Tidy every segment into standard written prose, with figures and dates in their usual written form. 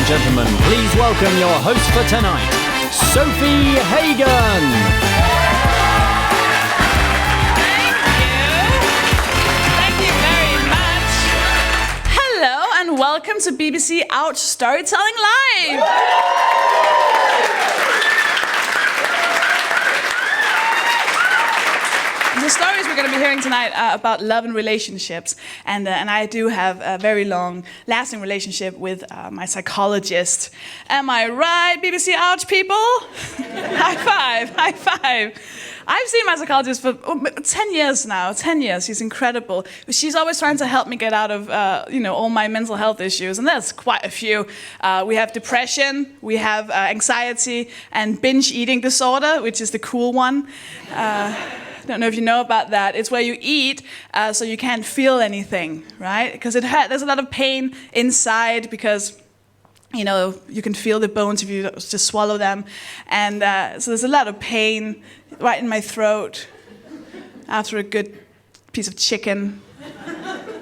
gentlemen, please welcome your host for tonight, Sofie Hagen. Thank you very much. Hello and welcome to BBC Ouch Storytelling Live. The stories we're going to be hearing tonight are about love and relationships, and I do have a very long-lasting relationship with my psychologist. Am I right, BBC Ouch people? High five, high five. I've seen my psychologist for 10 years now. 10 years. She's incredible. She's always trying to help me get out of, all my mental health issues, and there's quite a few. We have depression, we have anxiety, and binge eating disorder, which is the cool one. I don't know if you know about that. It's where you eat so you can't feel anything, right? Because it hurts. There's a lot of pain inside because, you can feel the bones if you just swallow them. And so there's a lot of pain right in my throat after a good piece of chicken.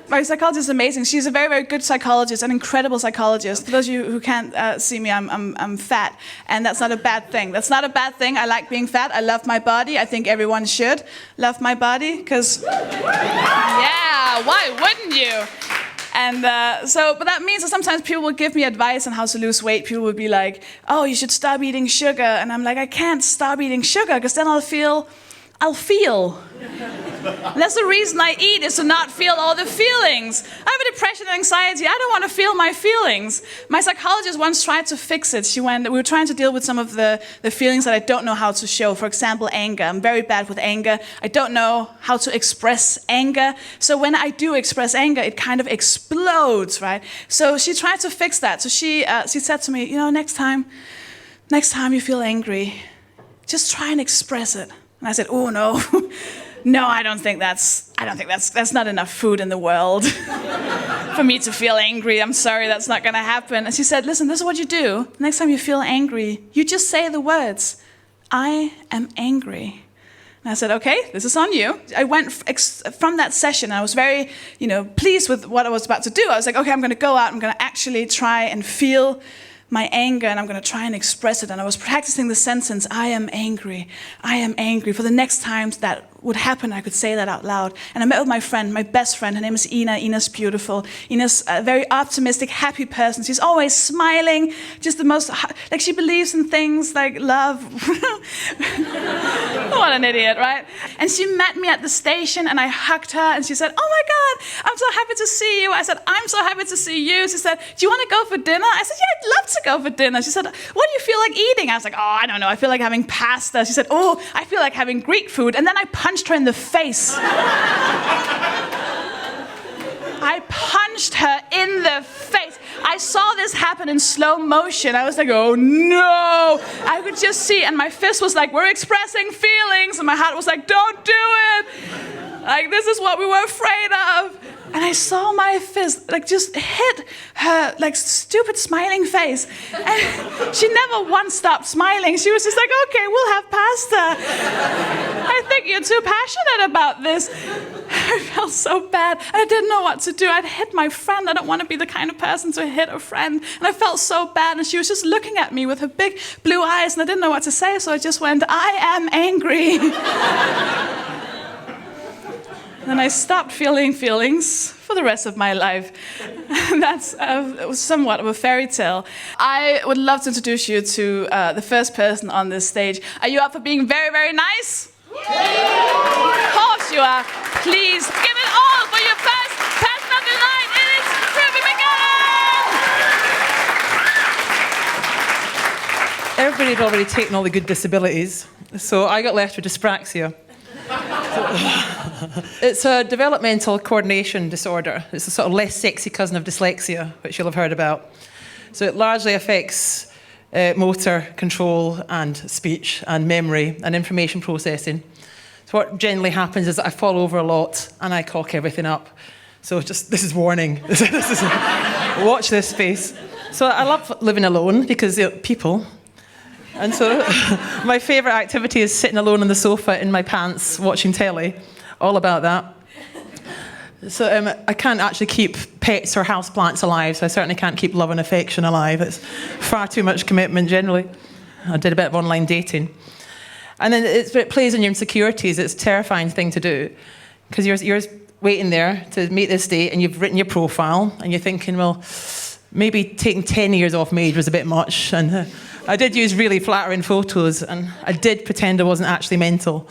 My psychologist is amazing. She's a very, very good psychologist, an incredible psychologist. For those of you who can't see me, I'm fat, and that's not a bad thing. That's not a bad thing. I like being fat. I love my body. I think everyone should love my body, because, yeah, why wouldn't you? And but that means that sometimes people will give me advice on how to lose weight. People will be like, oh, you should stop eating sugar. And I'm like, I can't stop eating sugar, because then I'll feel. And that's the reason I eat, is to not feel all the feelings. I have a depression and anxiety. I don't want to feel my feelings. My psychologist once tried to fix it. We were trying to deal with some of the feelings that I don't know how to show. For example, anger. I'm very bad with anger. I don't know how to express anger. So when I do express anger, it kind of explodes, right? So she tried to fix that. So she said to me, next time you feel angry, just try and express it. And I said, oh no. No, I don't think that's not enough food in the world for me to feel angry. I'm sorry, that's not going to happen. And she said, listen, this is what you do. Next time you feel angry, you just say the words, I am angry. And I said, okay, this is on you. I went from that session, I was very, pleased with what I was about to do. I was like, okay, I'm going to go out, I'm going to actually try and feel my anger, and I'm going to try and express it. And I was practicing the sentence, I am angry. I am angry. For the next times that would happen, I could say that out loud. And I met with my friend, my best friend. Her name is Ina. Ina's beautiful. Ina's a very optimistic, happy person. She's always smiling, just the most, she believes in things like love. What an idiot, right? And she met me at the station, and I hugged her, and she said, oh my God, I'm so happy to see you. I said, I'm so happy to see you. She said, do you want to go for dinner? I said, yeah, I'd love to go for dinner. She said, what do you feel like eating? I was like, oh, I don't know. I feel like having pasta. She said, oh, I feel like having Greek food. And then I punched her in the face. I punched her in the face. I saw this happen in slow motion. I was like, oh no. I could just see, and my fist was like, we're expressing feelings. And my heart was like, don't do it. Like, this is what we were afraid of. And I saw my fist, just hit her, stupid smiling face. And she never once stopped smiling. She was just like, okay, we'll have pasta. I think you're too passionate about this. I felt so bad. I didn't know what to do. I'd hit my friend. I don't want to be the kind of person to hit a friend. And I felt so bad. And she was just looking at me with her big blue eyes. And I didn't know what to say. So I just went, I am angry. Then I stopped feeling feelings for the rest of my life. That's somewhat of a fairy tale. I would love to introduce you to the first person on this stage. Are you up for being very, very nice? Of course you are. Please give it all for your first person of the night. It is Ruby McGann! Everybody had already taken all the good disabilities, so I got left with dyspraxia. It's a developmental coordination disorder. It's a sort of less sexy cousin of dyslexia, which you'll have heard about. So it largely affects motor control and speech and memory and information processing. So what generally happens is that I fall over a lot and I cock everything up. So this is warning. Watch this space. So I love living alone because people. And so my favourite activity is sitting alone on the sofa in my pants watching telly. All about that. So I can't actually keep pets or houseplants alive, so I certainly can't keep love and affection alive. It's far too much commitment generally. I did a bit of online dating. And then it plays on your insecurities. It's a terrifying thing to do because you're waiting there to meet this date and you've written your profile and you're thinking, well, maybe taking 10 years off my age was a bit much. And I did use really flattering photos and I did pretend I wasn't actually mental.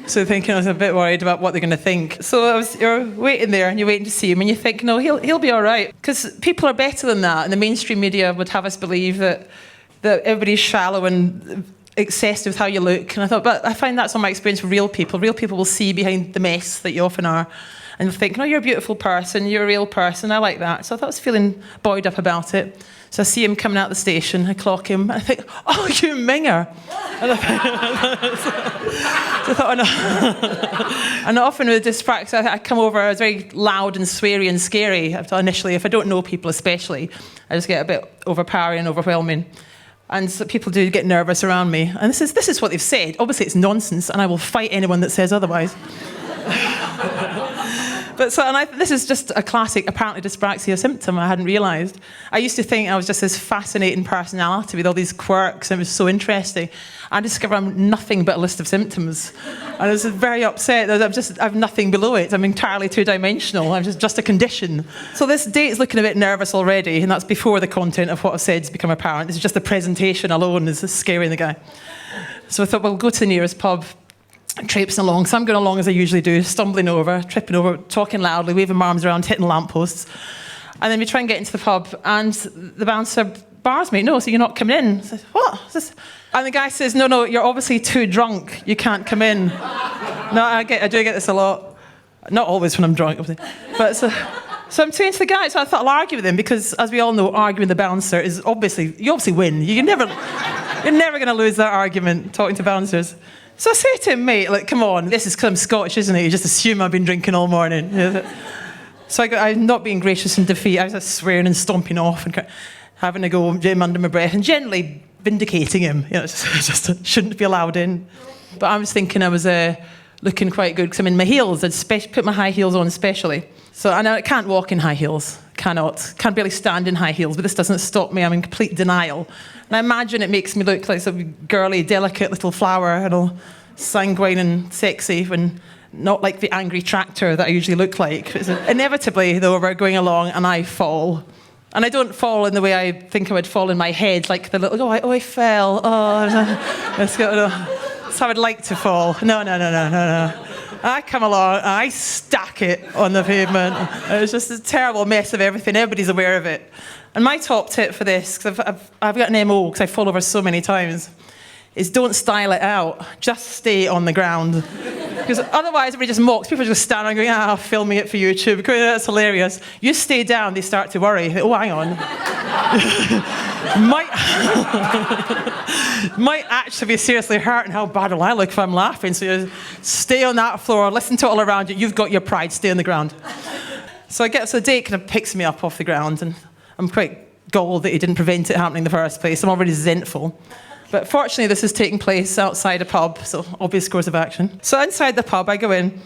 So thinking I was a bit worried about what they're going to think. So you're waiting there and you're waiting to see him and you think, no, he'll be all right. Because people are better than that. And the mainstream media would have us believe that everybody's shallow and obsessed with how you look. And I thought, but I find that's on my experience with real people. Real people will see behind the mess that you often are. And they'll think, no, you're a beautiful person. You're a real person. I like that. So I thought I was feeling buoyed up about it. So I see him coming out the station, I clock him, and I think, oh, you minger. And I thought, oh no. And often with dyspraxia, I come over, I was very loud and sweary and scary initially. If I don't know people especially, I just get a bit overpowering and overwhelming. And so people do get nervous around me. And this is what they've said. Obviously it's nonsense, and I will fight anyone that says otherwise. This is just a classic, apparently, dyspraxia symptom I hadn't realised. I used to think I was just this fascinating personality with all these quirks, and it was so interesting. I discovered I'm nothing but a list of symptoms. And I was very upset that I have nothing below it. I'm entirely two-dimensional. I'm just a condition. So this date's looking a bit nervous already, and that's before the content of what I've said has become apparent. This is just the presentation alone is scaring the guy. So I thought, well, we'll go to the nearest pub. Traipsing along, so I'm going along as I usually do, stumbling over, tripping over, talking loudly, waving my arms around, hitting lampposts. And then we try and get into the pub, and the bouncer bars me. No, so you're not coming in. I said, what? And the guy says, no, you're obviously too drunk. You can't come in. No, I do get this a lot. Not always when I'm drunk, obviously. But so I'm saying to the guy, so I thought I'll argue with him, because as we all know, arguing the bouncer is you obviously win. You're never going to lose that argument talking to bouncers. So I say to him, mate, like, come on, this is because I'm Scottish, isn't it? You just assume I've been drinking all morning. So I'm not being gracious in defeat. I was just swearing and stomping off and having to go Jim under my breath and generally vindicating him. Just shouldn't be allowed in. But I was thinking I was looking quite good because I'm in my heels. I'd put my high heels on especially. So I know I can't walk in high heels. Can't barely stand in high heels, but this doesn't stop me. I'm in complete denial. And I imagine it makes me look like some girly, delicate little flower, all sanguine and sexy, when not like the angry tractor that I usually look like. Inevitably, though, we're going along and I fall. And I don't fall in the way I think I would fall in my head, like the little, I fell. Let's go. So I would like to fall. No. I come along, and I stack it on the pavement. It was just a terrible mess of everything. Everybody's aware of it. And my top tip for this, because I've got an MO, because I fall over so many times, is don't style it out. Just stay on the ground. Because otherwise, everybody just mocks. People just stand around going, filming it for YouTube. That's hilarious. You stay down, they start to worry. Oh, hang on. might actually be seriously hurting. How bad will I look if I'm laughing? So you stay on that floor, listen to it all around you. You've got your pride, stay on the ground. So the date kind of picks me up off the ground, and I'm quite galled that he didn't prevent it happening in the first place. I'm already resentful. But fortunately, this is taking place outside a pub, so obvious course of action. So inside the pub, I go in,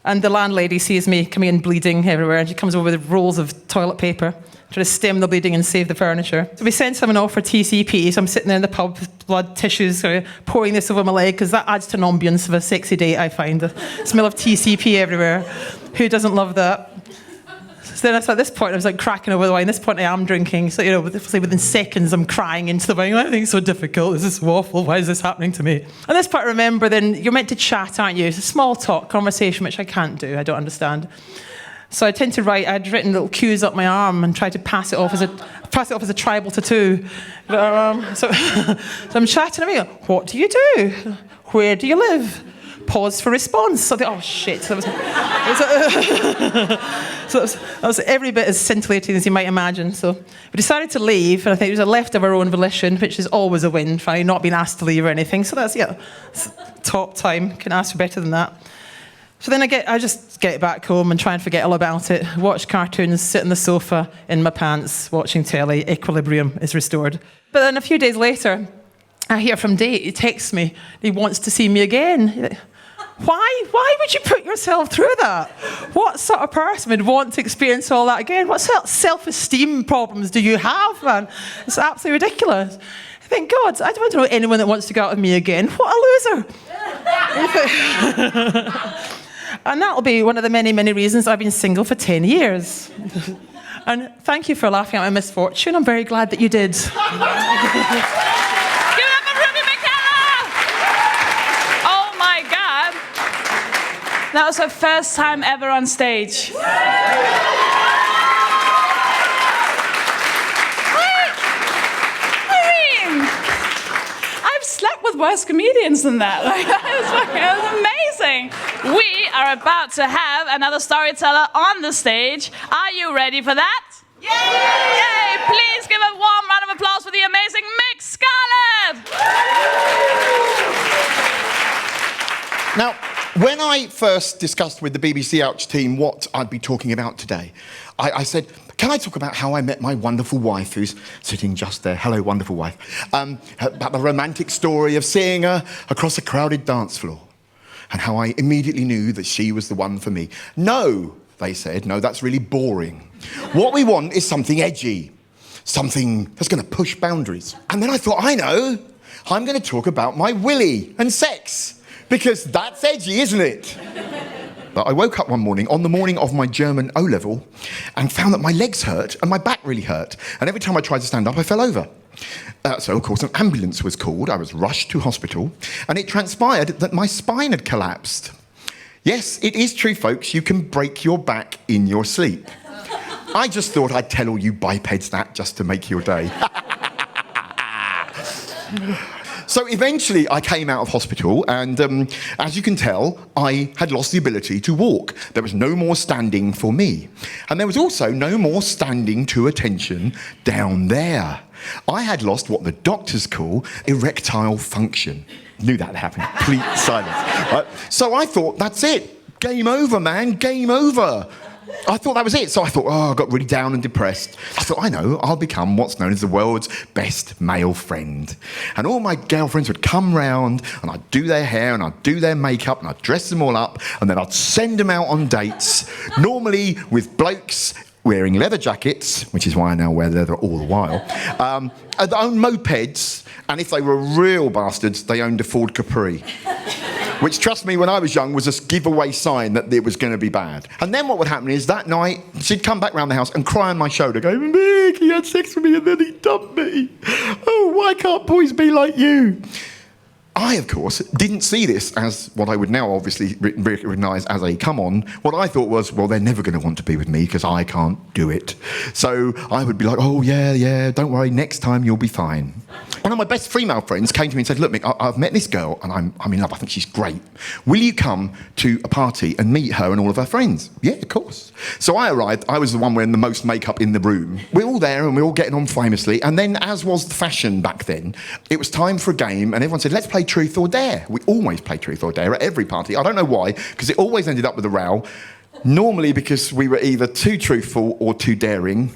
and the landlady sees me coming in bleeding everywhere, and she comes over with rolls of toilet paper, trying to stem the bleeding and save the furniture. So we send someone off for TCP, so I'm sitting there in the pub with blood, tissues, pouring this over my leg, because that adds to an ambience of a sexy date, I find. The smell of TCP everywhere. Who doesn't love that? So then at this point, I was like cracking over the wine. At this point, I am drinking. So, within seconds, I'm crying into the wine. Everything's so difficult. This is awful. Why is this happening to me? And this part, remember, then you're meant to chat, aren't you? It's a small talk conversation, which I can't do. I don't understand. So I tend to write. I'd written little cues up my arm and tried to pass it off as a tribal tattoo. So I'm chatting to me. What do you do? Where do you live? Pause for response. So oh shit. So that was every bit as scintillating as you might imagine. So we decided to leave, and I think it was left of our own volition, which is always a win, for not being asked to leave or anything. So that's top time. Can ask for better than that. So then I just get back home and try and forget all about it. Watch cartoons, sit on the sofa in my pants, watching telly. Equilibrium is restored. But then a few days later, I hear from Dave. He texts me. He wants to see me again. Why would you put yourself through that? What sort of person would want to experience all that again? What sort of self-esteem problems do you have, man? It's absolutely ridiculous. I think, God, I don't know anyone that wants to go out with me again. What a loser. And that'll be one of the many, many reasons I've been single for 10 years. And thank you for laughing at my misfortune. I'm very glad that you did. Give it up for Ruby McKenna! Oh my God. That was her first time ever on stage. I've slept with worse comedians than that. Like, that was amazing. We are about to have another storyteller on the stage. Are you ready for that? Yay! Yay! Please give a warm round of applause for the amazing Mick Scarlett! Now, when I first discussed with the BBC Ouch team what I'd be talking about today, I said, can I talk about how I met my wonderful wife, who's sitting just there? Hello, wonderful wife. About the romantic story of seeing her across a crowded dance floor and how I immediately knew that she was the one for me. No, they said, no, that's really boring. What we want is something edgy, something that's going to push boundaries. And then I thought, I know, I'm going to talk about my willy and sex, because that's edgy, isn't it? But I woke up one morning, on the morning of my German O-level, and found that my legs hurt and my back really hurt. And every time I tried to stand up, I fell over. So, of course, an ambulance was called. I was rushed to hospital, and it transpired that my spine had collapsed. Yes, it is true, folks. You can break your back in your sleep. I just thought I'd tell all you bipeds that just to make your day. So eventually I came out of hospital and, as you can tell, I had lost the ability to walk. There was no more standing for me. And there was also no more standing to attention down there. I had lost what the doctors call erectile function. Knew that would happen. Complete silence. Right? So I thought, that's it. Game over, man. Game over. I thought that was it. So I thought, I got really down and depressed. I thought, I know, I'll become what's known as the world's best male friend. And all my girlfriends would come round and I'd do their hair and I'd do their makeup and I'd dress them all up and then I'd send them out on dates, normally with blokes wearing leather jackets, which is why I now wear leather all the while, they owned mopeds, and if they were real bastards, they owned a Ford Capri. Which, trust me, when I was young, was a giveaway sign that it was going to be bad. And then what would happen is, that night, she'd come back round the house and cry on my shoulder, go, Mick, he had sex with me and then he dumped me. Oh, why can't boys be like you? I, of course, didn't see this as what I would now obviously recognise as a come-on. What I thought was, well, they're never going to want to be with me because I can't do it. So I would be like, oh, yeah, don't worry, next time you'll be fine. One of my best female friends came to me and said, look, Mick, I've met this girl and I'm in love. I think she's great. Will you come to a party and meet her and all of her friends? Yeah, of course. So I arrived. I was the one wearing the most makeup in the room. We're all there and we're all getting on famously. And then, as was the fashion back then, it was time for a game and everyone said, let's play Truth or Dare. We always play Truth or Dare at every party. I don't know why, because it always ended up with a row. Normally because we were either too truthful or too daring.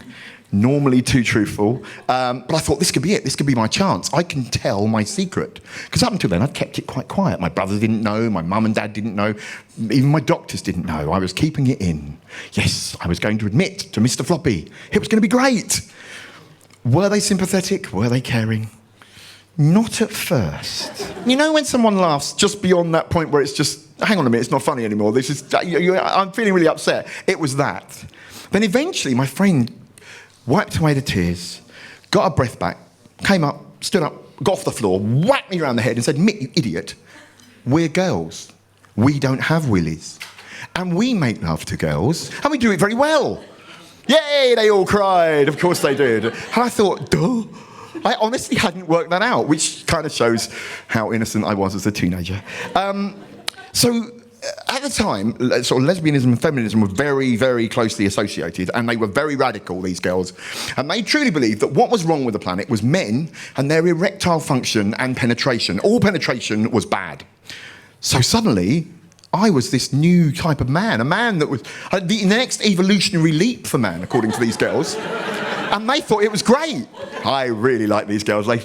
Normally too truthful. But I thought, this could be it. This could be my chance. I can tell my secret. Because up until then, I'd kept it quite quiet. My brother didn't know. My mum and dad didn't know. Even my doctors didn't know. I was keeping it in. Yes, I was going to admit to Mr. Floppy. It was going to be great. Were they sympathetic? Were they caring? Not at first. You know when someone laughs just beyond that point where it's just, hang on a minute, it's not funny anymore. I'm feeling really upset. It was that. Then eventually my friend wiped away the tears, got her breath back, came up, stood up, got off the floor, whacked me around the head and said, Mick, you idiot, we're girls. We don't have willies. And we make love to girls, and we do it very well. Yay, they all cried. Of course they did. And I thought, duh. I honestly hadn't worked that out, which kind of shows how innocent I was as a teenager. So at the time, sort of lesbianism and feminism were very, very closely associated, and they were very radical, these girls. And they truly believed that what was wrong with the planet was men and their erectile function and penetration. All penetration was bad. So suddenly, I was this new type of man, a man that was the next evolutionary leap for man, according to these girls. And they thought it was great. I really like these girls, they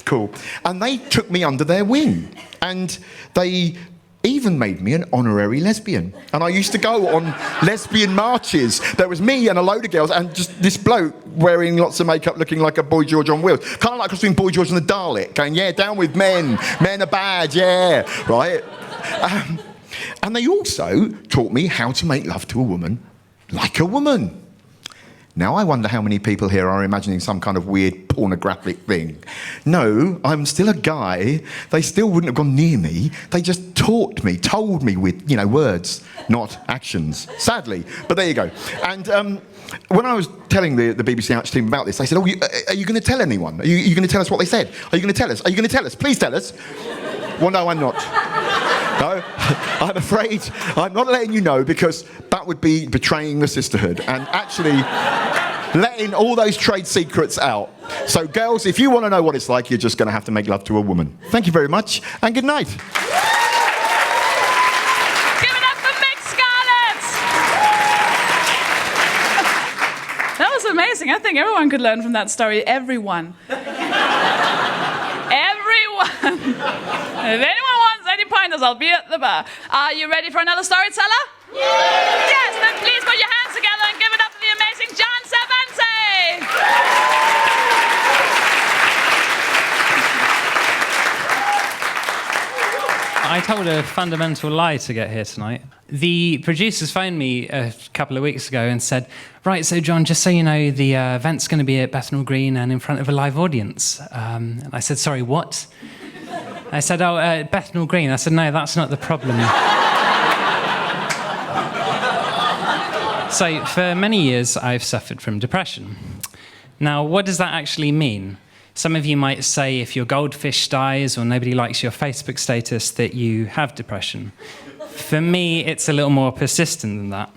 cool. And they took me under their wing. And they even made me an honorary lesbian. And I used to go on lesbian marches. There was me and a load of girls and just this bloke wearing lots of makeup looking like a Boy George on wheels. Kind of like between Boy George and the Dalek, going, yeah, down with men. Men are bad, yeah, right? And they also taught me how to make love to a woman like a woman. Now I wonder how many people here are imagining some kind of weird pornographic thing. No, I'm still a guy. They still wouldn't have gone near me. They just told me with, words, not actions. Sadly, but there you go. And when I was telling the BBC Ouch team about this, they said, are you going to tell anyone? Are you going to tell us what they said? Are you going to tell us? Are you going to tell us? Please tell us. Well, no, I'm not. No, I'm afraid I'm not letting you know because that would be betraying the sisterhood and actually letting all those trade secrets out. So, girls, if you want to know what it's like, you're just going to have to make love to a woman. Thank you very much and good night. Give it up for Mick Scarlett! That was amazing. I think everyone could learn from that story. Everyone. If anyone wants any pointers, I'll be at the bar. Are you ready for another storyteller? Yes! Yes, then please put your hands together and give it up for the amazing John Cervantes! I told a fundamental lie to get here tonight. The producers phoned me a couple of weeks ago and said, right, so John, just so you know, the event's going to be at Bethnal Green and in front of a live audience. And I said, sorry, what? I said, Bethnal Green. I said, no, that's not the problem. So for many years, I've suffered from depression. Now, what does that actually mean? Some of you might say if your goldfish dies or nobody likes your Facebook status that you have depression. For me, it's a little more persistent than that.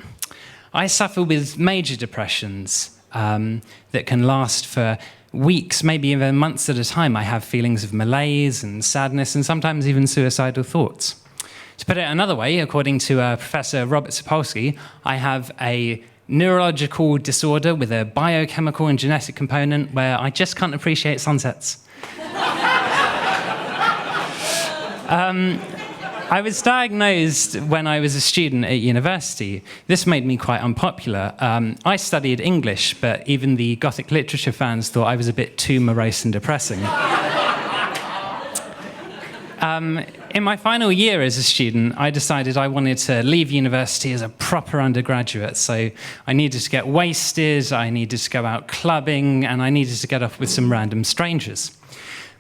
I suffer with major depressions that can last for weeks, maybe even months at a time. I have feelings of malaise and sadness and sometimes even suicidal thoughts. To put it another way, according to Professor Robert Sapolsky, I have a neurological disorder with a biochemical and genetic component where I just can't appreciate sunsets. I was diagnosed when I was a student at university. This made me quite unpopular. I studied English, but even the Gothic literature fans thought I was a bit too morose and depressing. In my final year as a student, I decided I wanted to leave university as a proper undergraduate. So I needed to get wasted, I needed to go out clubbing, and I needed to get off with some random strangers.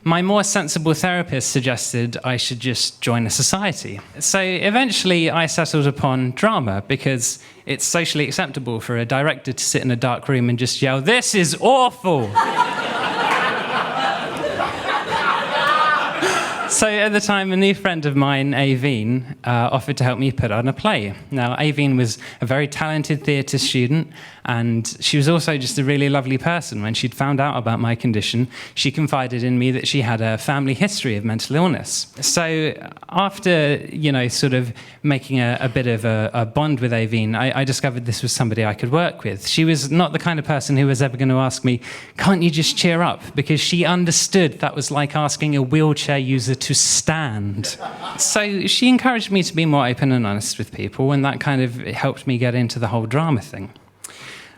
My more sensible therapist suggested I should just join a society. So eventually I settled upon drama because it's socially acceptable for a director to sit in a dark room and just yell, "This is awful!" So at the time, a new friend of mine, Aveen, offered to help me put on a play. Now, Aveen was a very talented theatre student, and she was also just a really lovely person. When she'd found out about my condition, she confided in me that she had a family history of mental illness. So after, sort of making a bit of a bond with Aveen, I discovered this was somebody I could work with. She was not the kind of person who was ever going to ask me, "Can't you just cheer up?" Because she understood that was like asking a wheelchair user to stand. So she encouraged me to be more open and honest with people, and that kind of helped me get into the whole drama thing.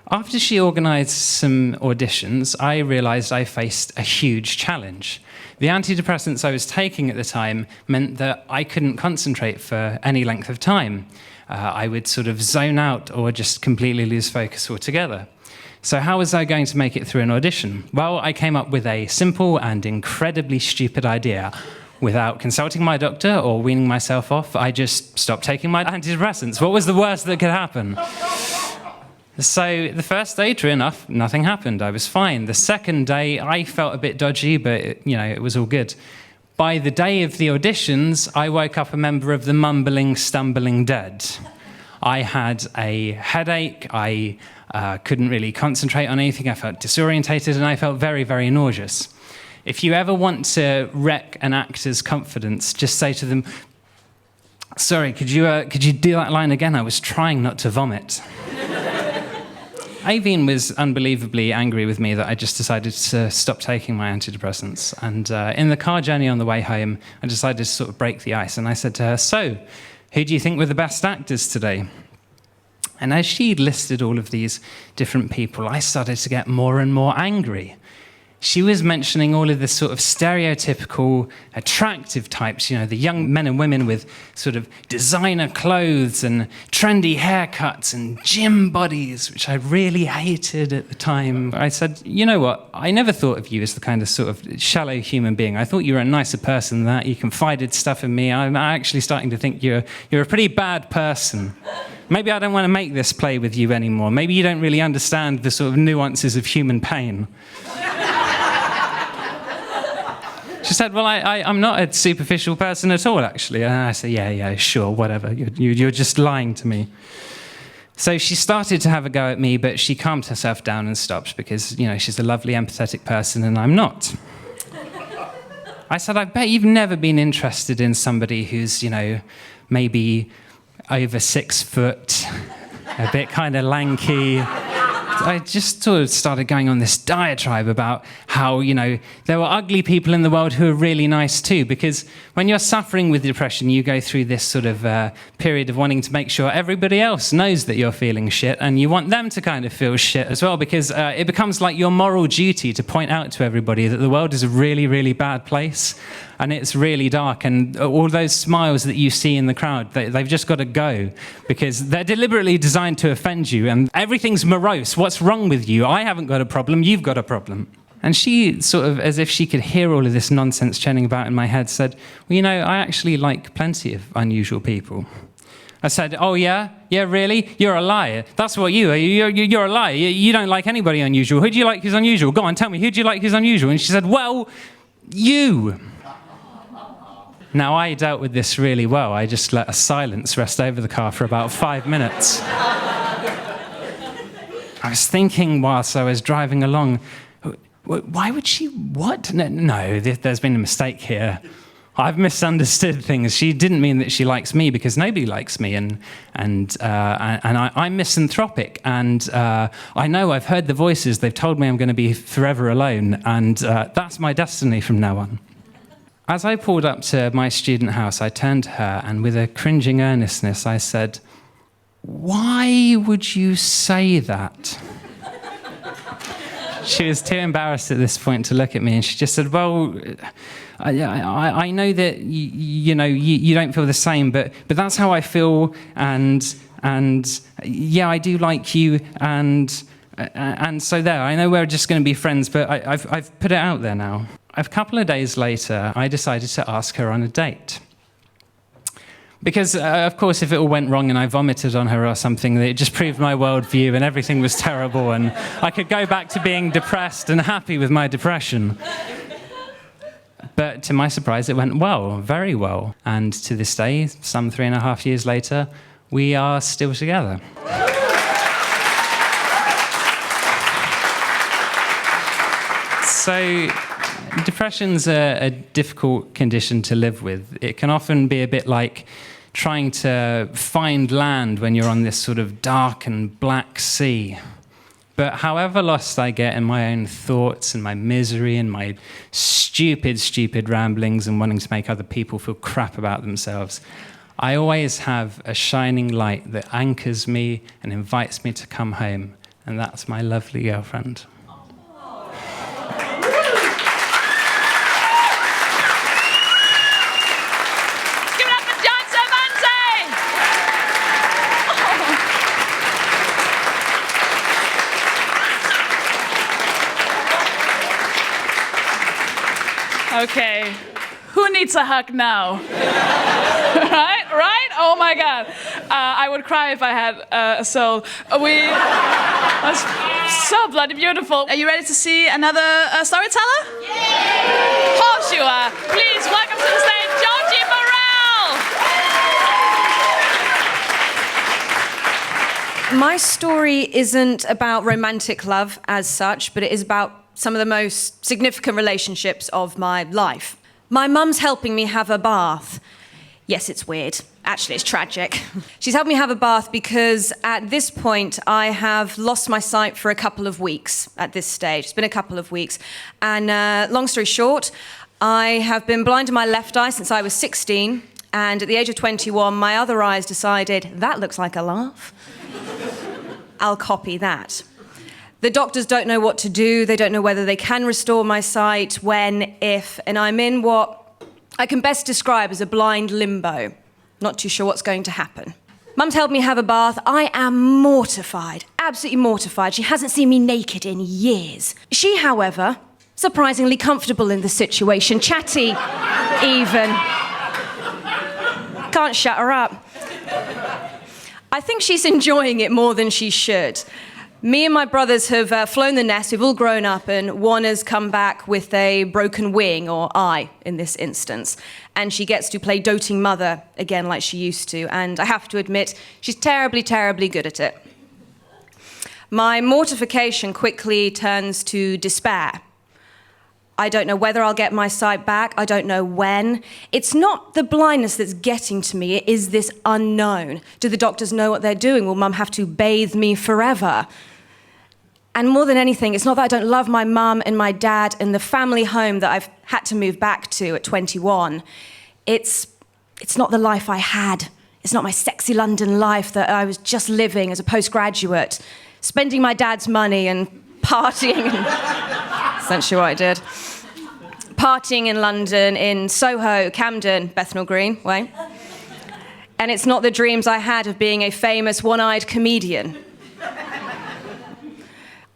After she organised some auditions, I realised I faced a huge challenge. The antidepressants I was taking at the time meant that I couldn't concentrate for any length of time. I would sort of zone out or just completely lose focus altogether. So how was I going to make it through an audition? Well, I came up with a simple and incredibly stupid idea. Without consulting my doctor or weaning myself off, I just stopped taking my antidepressants. What was the worst that could happen? So the first day, true enough, nothing happened. I was fine. The second day, I felt a bit dodgy, but it was all good. By the day of the auditions, I woke up a member of the Mumbling, Stumbling Dead. I had a headache. I couldn't really concentrate on anything. I felt disorientated, and I felt very, very nauseous. If you ever want to wreck an actor's confidence, just say to them, "Sorry, could you do that line again? I was trying not to vomit." Aveen was unbelievably angry with me that I just decided to stop taking my antidepressants. And in the car journey on the way home, I decided to sort of break the ice. And I said to her, "So, who do you think were the best actors today?" And as she listed all of these different people, I started to get more and more angry. She was mentioning all of the sort of stereotypical attractive types, you know, the young men and women with sort of designer clothes and trendy haircuts and gym bodies, which I really hated at the time. I said, "You know what? I never thought of you as the kind of sort of shallow human being. I thought you were a nicer person than that. You confided stuff in me. I'm actually starting to think you're a pretty bad person. Maybe I don't want to make this play with you anymore. Maybe you don't really understand the sort of nuances of human pain." She said, "Well, I'm not a superficial person at all, actually." And I said, yeah, sure, whatever. You're just lying to me. So she started to have a go at me, but she calmed herself down and stopped because, you know, she's a lovely, empathetic person and I'm not. I said, "I bet you've never been interested in somebody who's, you know, maybe over 6 foot, a bit kind of lanky." I just sort of started going on this diatribe about how, you know, there were ugly people in the world who are really nice too, because when you're suffering with depression, you go through this sort of period of wanting to make sure everybody else knows that you're feeling shit, and you want them to kind of feel shit as well, because it becomes like your moral duty to point out to everybody that the world is a really, really bad place, and it's really dark, and all those smiles that you see in the crowd, they've just got to go, because they're deliberately designed to offend you, and everything's morose. What's wrong with you? I haven't got a problem, you've got a problem. And she, sort of as if she could hear all of this nonsense churning about in my head, said, "Well, you know, I actually like plenty of unusual people." I said, "Oh, yeah? Yeah, really? You're a liar. That's what you are. You're a liar. You don't like anybody unusual. Who do you like who's unusual? Go on, tell me, who do you like who's unusual?" And she said, "Well, you." Now, I dealt with this really well. I just let a silence rest over the car for about 5 minutes. I was thinking whilst I was driving along, why would she, what? No, there's been a mistake here. I've misunderstood things. She didn't mean that she likes me, because nobody likes me, and I'm misanthropic, and I know I've heard the voices. They've told me I'm going to be forever alone, and that's my destiny from now on. As I pulled up to my student house, I turned to her, and with a cringing earnestness, I said, "Why would you say that?" She was too embarrassed at this point to look at me, and she just said, "Well, I know that you know you don't feel the same, but that's how I feel, and yeah, I do like you, and so there. I know we're just going to be friends, but I've put it out there now." A couple of days later, I decided to ask her on a date. Because, of course, if it all went wrong and I vomited on her or something, it just proved my worldview and everything was terrible, and I could go back to being depressed and happy with my depression. But to my surprise, it went well, very well. And to this day, some 3.5 years later, we are still together. So, depression's a difficult condition to live with. It can often be a bit like trying to find land when you're on this sort of dark and black sea. But however lost I get in my own thoughts and my misery and my stupid ramblings and wanting to make other people feel crap about themselves, I always have a shining light that anchors me and invites me to come home, and that's my lovely girlfriend. Okay, who needs a hug now? Right? Oh my God. I would cry if I had a soul. That's so bloody beautiful. Are you ready to see another storyteller? Yeah! Of course you are. Please welcome to the stage, Georgie Morrell. My story isn't about romantic love as such, but it is about some of the most significant relationships of my life. My mum's helping me have a bath. Yes, it's weird. Actually, it's tragic. She's helped me have a bath because at this point, I have lost my sight for a couple of weeks at this stage. It's been a couple of weeks. And long story short, I have been blind in my left eye since I was 16. And at the age of 21, my other eyes decided, that looks like a laugh. I'll copy that. The doctors don't know what to do. They don't know whether they can restore my sight, when, if, and I'm in what I can best describe as a blind limbo. Not too sure what's going to happen. Mum's helped me have a bath. I am mortified, absolutely mortified. She hasn't seen me naked in years. She, however, surprisingly comfortable in the situation, chatty even. Can't shut her up. I think she's enjoying it more than she should. Me and my brothers have flown the nest. We've all grown up, and one has come back with a broken wing, or eye in this instance. And she gets to play doting mother again like she used to. And I have to admit, she's terribly, terribly good at it. My mortification quickly turns to despair. I don't know whether I'll get my sight back. I don't know when. It's not the blindness that's getting to me. It is this unknown. Do the doctors know what they're doing? Will Mum have to bathe me forever? And more than anything, it's not that I don't love my mum and my dad and the family home that I've had to move back to at 21. It's not the life I had. It's not my sexy London life that I was just living as a postgraduate, spending my dad's money and partying. Essentially what I did. Partying in London, in Soho, Camden, Bethnal Green, way. And it's not the dreams I had of being a famous one-eyed comedian.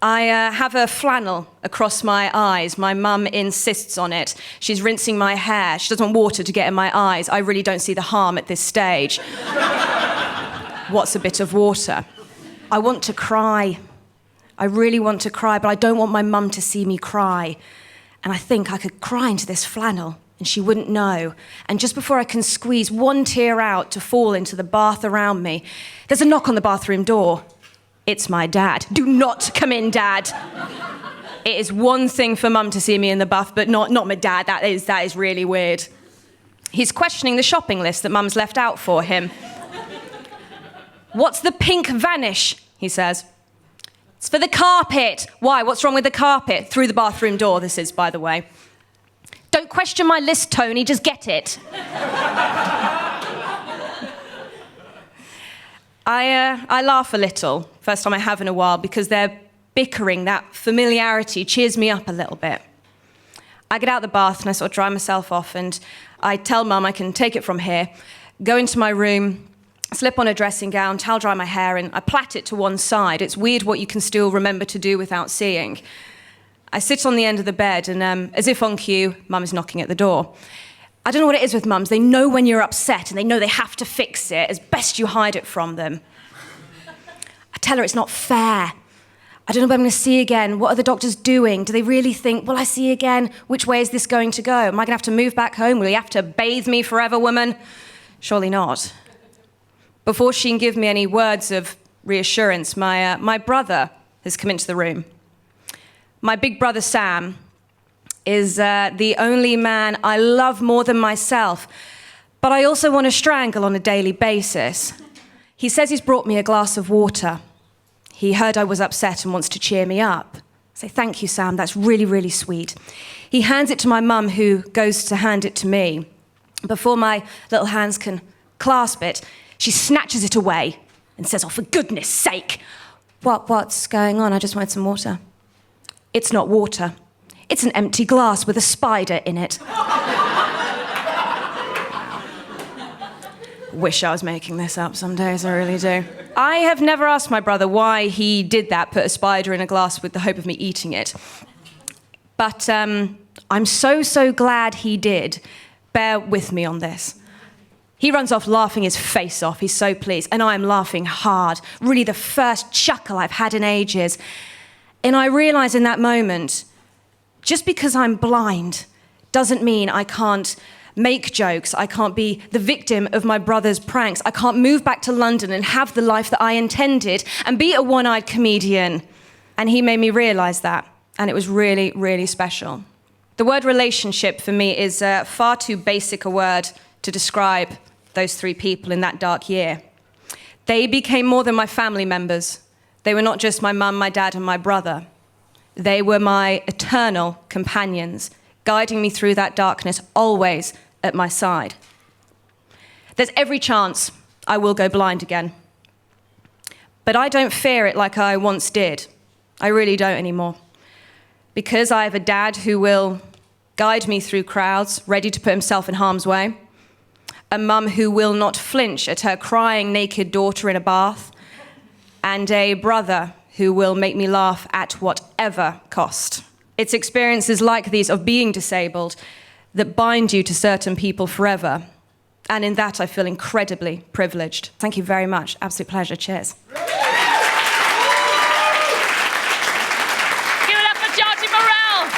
I have a flannel across my eyes. My mum insists on it. She's rinsing my hair. She doesn't want water to get in my eyes. I really don't see the harm at this stage. What's a bit of water? I want to cry. I really want to cry, but I don't want my mum to see me cry. And I think I could cry into this flannel, and she wouldn't know. And just before I can squeeze one tear out to fall into the bath around me, there's a knock on the bathroom door. It's my dad. Do not come in, Dad. It is one thing for Mum to see me in the bath, but not my dad. That is really weird. He's questioning the shopping list that Mum's left out for him. What's the pink vanish? He says. It's for the carpet. Why? What's wrong with the carpet? Through the bathroom door, this is, by the way. Don't question my list, Tony, just get it. I laugh a little, first time I have in a while, because their bickering, that familiarity, cheers me up a little bit. I get out the bath and I sort of dry myself off, and I tell Mum I can take it from here, go into my room, slip on a dressing gown, towel dry my hair, and I plait it to one side. It's weird what you can still remember to do without seeing. I sit on the end of the bed, and as if on cue, Mum is knocking at the door. I don't know what it is with mums. They know when you're upset, and they know they have to fix it as best you hide it from them. I tell her it's not fair. I don't know what I'm going to see again. What are the doctors doing? Do they really think, will I see again? Which way is this going to go? Am I going to have to move back home? Will you have to bathe me forever, woman? Surely not. Before she can give me any words of reassurance, my brother has come into the room. My big brother, Sam, is the only man I love more than myself, but I also want to strangle on a daily basis. He says he's brought me a glass of water. He heard I was upset and wants to cheer me up. I say, thank you, Sam, that's really, really sweet. He hands it to my mum, who goes to hand it to me. Before my little hands can clasp it, she snatches it away and says, oh, for goodness sake. What's going on? I just wanted some water. It's not water. It's an empty glass with a spider in it. Wish I was making this up some days, I really do. I have never asked my brother why he did that, put a spider in a glass with the hope of me eating it. But I'm so glad he did. Bear with me on this. He runs off laughing his face off. He's so pleased. And I'm laughing hard. Really the first chuckle I've had in ages. And I realise in that moment, just because I'm blind doesn't mean I can't make jokes. I can't be the victim of my brother's pranks. I can't move back to London and have the life that I intended and be a one-eyed comedian. And he made me realise that. And it was really, really special. The word relationship for me is far too basic a word to describe those 3 people in that dark year. They became more than my family members. They were not just my mum, my dad, and my brother. They were my eternal companions, guiding me through that darkness, always at my side. There's every chance I will go blind again. But I don't fear it like I once did. I really don't anymore. Because I have a dad who will guide me through crowds, ready to put himself in harm's way. A mum who will not flinch at her crying naked daughter in a bath. And a brother who will make me laugh at whatever cost. It's experiences like these of being disabled that bind you to certain people forever. And in that, I feel incredibly privileged. Thank you very much. Absolute pleasure. Cheers. Give it up for Georgie Morell.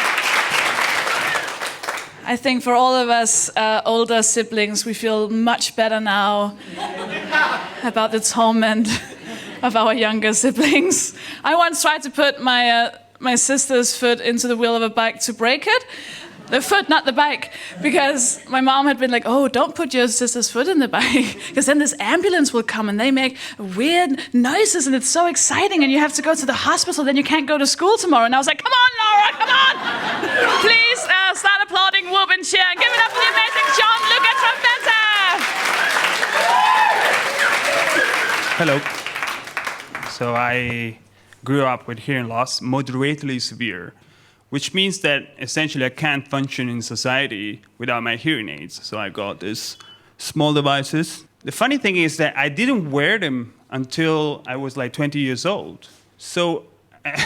I think for all of us older siblings, we feel much better now about the torment of our younger siblings. I once tried to put my sister's foot into the wheel of a bike to break it. The foot, not the bike, because my mom had been like, oh, don't put your sister's foot in the bike, because then this ambulance will come and they make weird noises and it's so exciting and you have to go to the hospital, then you can't go to school tomorrow. And I was like, come on, Laura, come on. Please start applauding, whoop and cheer, and give it up for the amazing John Luca Trombetta. Hello. So I grew up with hearing loss, moderately severe, which means that essentially I can't function in society without my hearing aids. So I got these small devices. The funny thing is that I didn't wear them until I was like 20 years old. So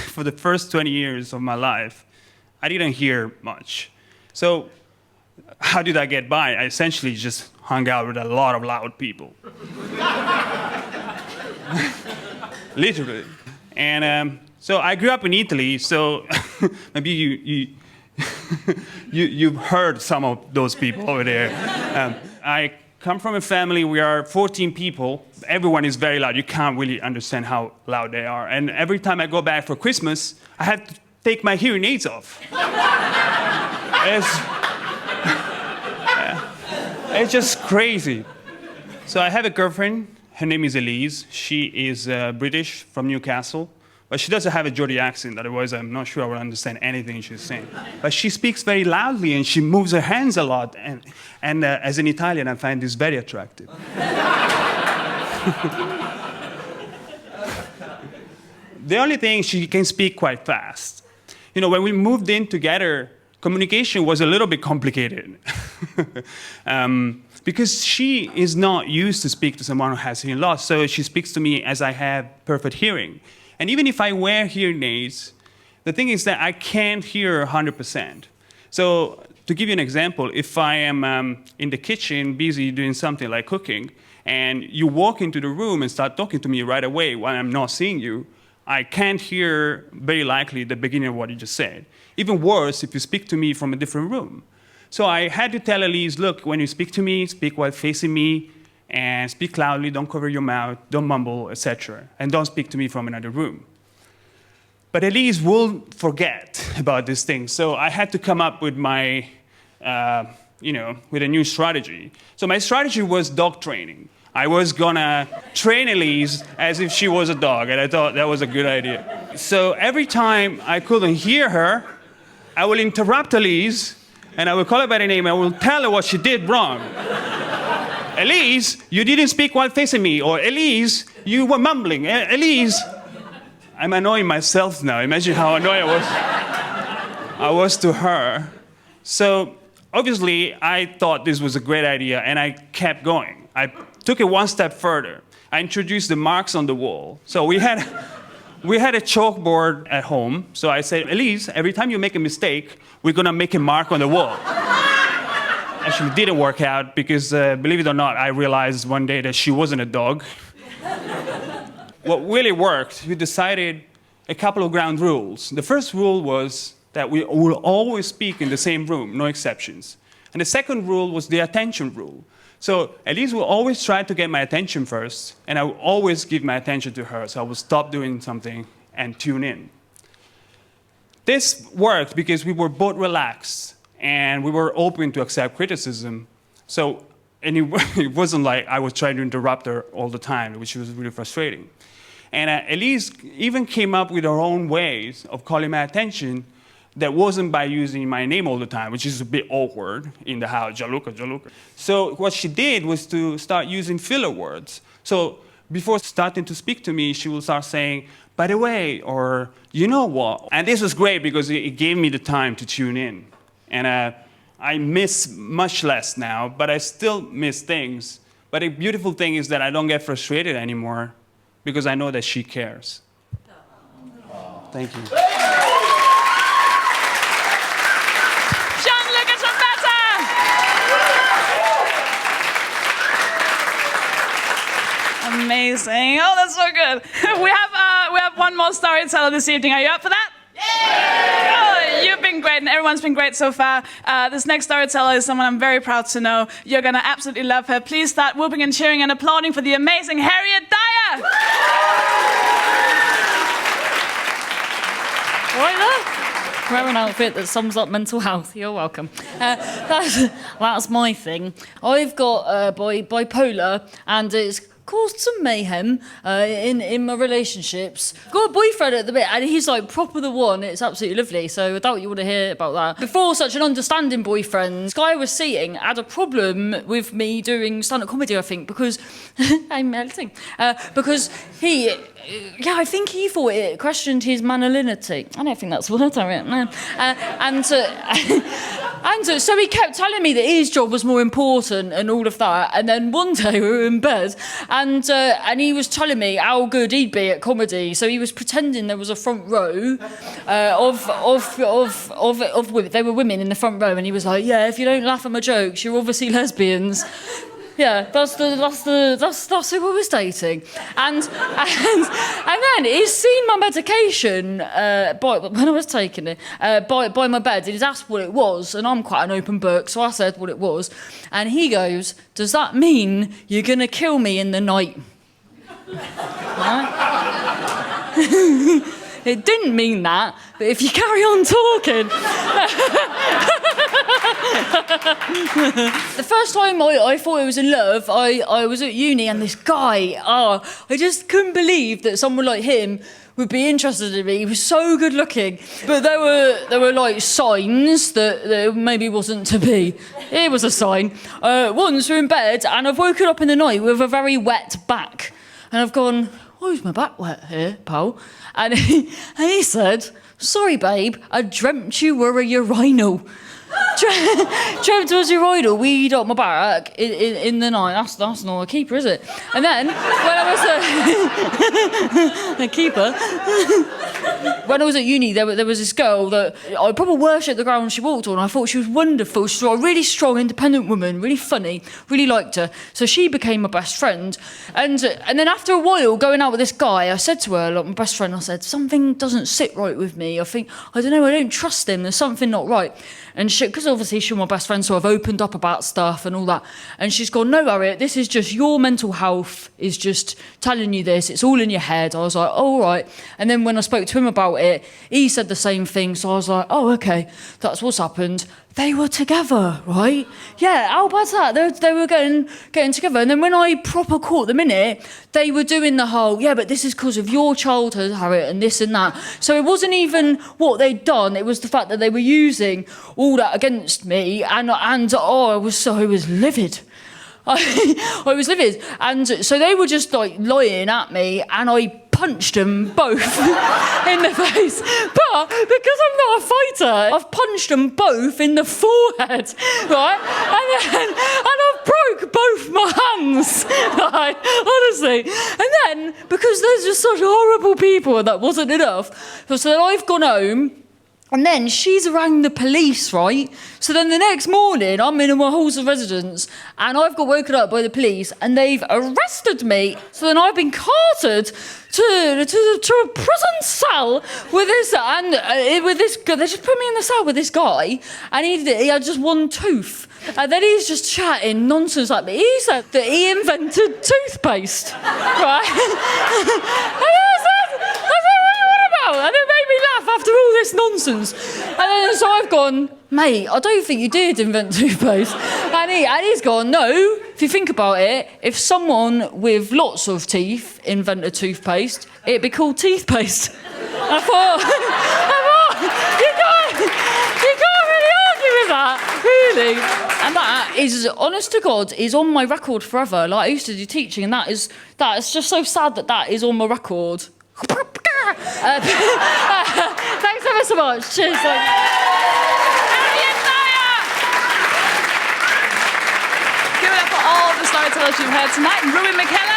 for the first 20 years of my life, I didn't hear much. So how did I get by? I essentially just hung out with a lot of loud people. Literally. And so I grew up in Italy, so maybe you've heard some of those people over there. I come from a family, we are 14 people. Everyone is very loud. You can't really understand how loud they are. And every time I go back for Christmas, I have to take my hearing aids off. It's just crazy. So I have a girlfriend. Her name is Elise. She is British from Newcastle. But she doesn't have a Geordie accent, otherwise I'm not sure I would understand anything she's saying. But she speaks very loudly and she moves her hands a lot. And as an Italian, I find this very attractive. The only thing, she can speak quite fast. You know, when we moved in together, communication was a little bit complicated. Because she is not used to speak to someone who has hearing loss, so she speaks to me as I have perfect hearing. And even if I wear hearing aids, the thing is that I can't hear 100%. So to give you an example, if I am in the kitchen busy doing something like cooking, and you walk into the room and start talking to me right away while I'm not seeing you, I can't hear very likely the beginning of what you just said. Even worse, if you speak to me from a different room. So I had to tell Elise, look, when you speak to me, speak while facing me, and speak loudly, don't cover your mouth, don't mumble, etc. And don't speak to me from another room. But Elise will forget about these things. So I had to come up with my, with a new strategy. So my strategy was dog training. I was gonna train Elise as if she was a dog, and I thought that was a good idea. So every time I couldn't hear her, I will interrupt Elise, and I will call her by the name, and I will tell her what she did wrong. Elise, you didn't speak while facing me. Or Elise, you were mumbling. Elise, I'm annoying myself now. Imagine how annoyed I was to her. So obviously, I thought this was a great idea, and I kept going. I took it one step further. I introduced the marks on the wall. So we had a chalkboard at home. So I said, Elise, every time you make a mistake, we're going to make a mark on the wall. Actually, it didn't work out because, believe it or not, I realized one day that she wasn't a dog. What really worked, we decided a couple of ground rules. The first rule was that we will always speak in the same room, no exceptions. And the second rule was the attention rule. So Elise will always try to get my attention first, and I will always give my attention to her. So I will stop doing something and tune in. This worked because we were both relaxed, and we were open to accept criticism. So And it wasn't like I was trying to interrupt her all the time, which was really frustrating. And Elise even came up with her own ways of calling my attention that wasn't by using my name all the time, which is a bit awkward in the house, Jaluka, Jaluka. So what she did was to start using filler words. So before starting to speak to me, she will start saying, by the way, or you know what? And this was great because it gave me the time to tune in. And I miss much less now, but I still miss things. But the beautiful thing is that I don't get frustrated anymore because I know that she cares. Thank you. Amazing. Oh, that's so good. We have one more storyteller this evening. Are you up for that? Yeah! Oh, you've been great, and everyone's been great so far. This next storyteller is someone I'm very proud to know. You're going to absolutely love her. Please start whooping and cheering and applauding for the amazing Harriet Dyer. Right there. Wear an outfit that sums up mental health. You're welcome. That's my thing. I've got bipolar, and it's caused some mayhem in my relationships. Got a boyfriend at the bit, and he's like proper the one. It's absolutely lovely, so I doubt you want to hear about that. Before such an understanding boyfriend, this guy I was seeing had a problem with me doing stand-up comedy, I think, because I'm melting. Because I think he thought it questioned his masculinity. I don't think that's the word, and so he kept telling me that his job was more important and all of that. And then one day we were in bed, and he was telling me how good he'd be at comedy. So he was pretending there was a front row of women. There were women in the front row, and he was like, "Yeah, if you don't laugh at my jokes, you're obviously lesbians." Yeah, that's who I was dating, and then he's seen my medication when I was taking it by my bed. He's asked what it was, and I'm quite an open book, so I said what it was, and he goes, "Does that mean you're gonna kill me in the night?" Right? It didn't mean that, but if you carry on talking. The first time I thought I was in love, I was at uni, and this guy, I just couldn't believe that someone like him would be interested in me. He was so good looking, but there were like signs that maybe wasn't to be. Here was a sign. Once we're in bed, and I've woken up in the night with a very wet back, and I've gone, "Why is my back wet here, pal?" And he said, "Sorry, babe, I dreamt you were a urinal." Dreamt I was urinal, weed up my back in the night. That's not a keeper, is it? And then, when I was a keeper, when I was at uni, there was this girl that I probably worshipped the ground she walked on. I thought she was wonderful. She was a really strong, independent woman, really funny, really liked her. So she became my best friend. And then after a while, going out with this guy, I said to her, like my best friend, I said, "Something doesn't sit right with me. I don't know, I don't trust him. There's something not right." And because obviously she's my best friend, so I've opened up about stuff and all that. And she's gone, "No, Harriet, this is just your mental health is just telling you this. It's all in your head." I was like, "Oh, all right." And then when I spoke to him about it, he said the same thing. So I was like, "Oh, okay, that's what's happened." They were together, right? Yeah, how bad's that? They were getting together. And then when I proper caught them in it, they were doing the whole, "Yeah, but this is because of your childhood, Harriet, and this and that." So it wasn't even what they'd done. It was the fact that they were using all that against me. And I was livid. I was livid. And so they were just like lying at me, and I punched them both in the face. But because I'm not a fighter, I've punched them both in the forehead, right? And I've broke both my hands, right? Honestly. And then, because they're just such horrible people, that wasn't enough. So then I've gone home. And then she's rang the police, right? So then the next morning, I'm in my halls of residence, and I've got woken up by the police, and they've arrested me. So then I've been carted to a prison cell with this, they just put me in the cell with this guy, and he had just one tooth. And then he's just chatting nonsense at me. He said that he invented toothpaste, right? And it made me laugh after all this nonsense. And then so I've gone, Mate, I don't think you did invent toothpaste. And he's gone, no, if you think about it, if someone with lots of teeth invented toothpaste, it'd be called teethpaste. I thought, you can't really argue with that, really. And that is, honest to God, is on my record forever. Like, I used to do teaching, and that is just so sad that is on my record. Thanks ever so much. Cheers. Give it up for all the storytellers you've heard tonight. Ruben McKellar.